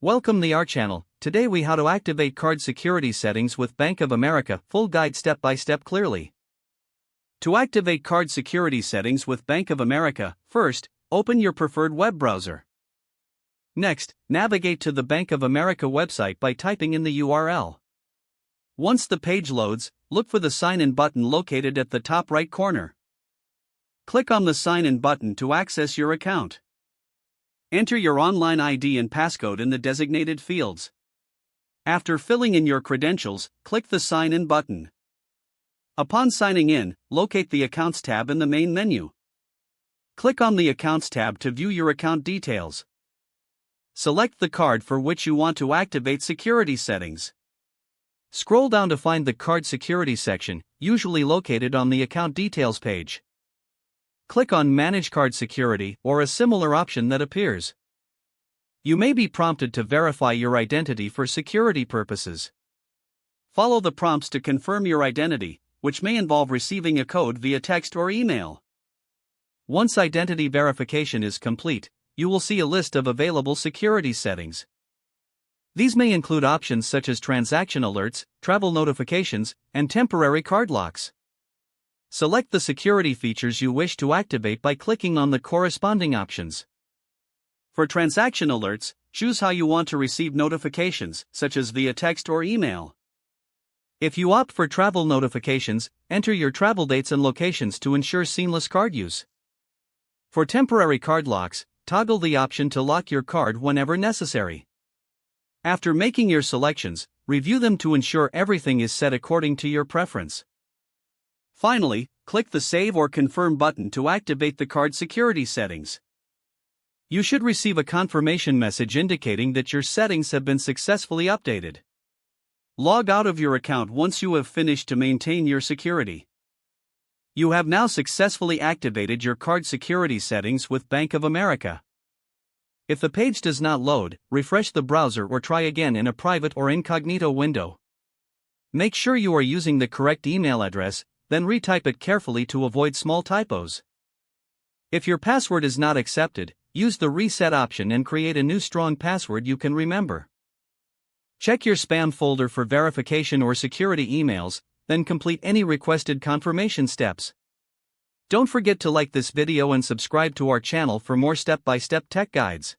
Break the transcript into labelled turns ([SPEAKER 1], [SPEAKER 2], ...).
[SPEAKER 1] Welcome to our channel. Today we how to activate card security settings with Bank of America. Full guide step by step clearly. To activate card security settings with Bank of America, first, open your preferred web browser. Next, navigate to the Bank of America website by typing in the URL. Once the page loads, look for the Sign In button located at the top right corner. Click on the Sign In button to access your account. Enter your online ID and passcode in the designated fields. After filling in your credentials, click the Sign In button. Upon signing in, locate the Accounts tab in the main menu. Click on the Accounts tab to view your account details. Select the card for which you want to activate security settings. Scroll down to find the Card Security section, usually located on the Account Details page. Click on Manage Card Security or a similar option that appears. You may be prompted to verify your identity for security purposes. Follow the prompts to confirm your identity, which may involve receiving a code via text or email. Once identity verification is complete, you will see a list of available security settings. These may include options such as transaction alerts, travel notifications, and temporary card locks. Select the security features you wish to activate by clicking on the corresponding options. For transaction alerts, choose how you want to receive notifications, such as via text or email. If you opt for travel notifications, enter your travel dates and locations to ensure seamless card use. For temporary card locks, toggle the option to lock your card whenever necessary. After making your selections, review them to ensure everything is set according to your preference. Finally, click the Save or Confirm button to activate the card security settings. You should receive a confirmation message indicating that your settings have been successfully updated. Log out of your account once you have finished to maintain your security. You have now successfully activated your card security settings with Bank of America. If the page does not load, refresh the browser or try again in a private or incognito window. Make sure you are using the correct email address, then retype it carefully to avoid small typos. If your password is not accepted, use the reset option and create a new strong password you can remember. Check your spam folder for verification or security emails, then complete any requested confirmation steps. Don't forget to like this video and subscribe to our channel for more step-by-step tech guides.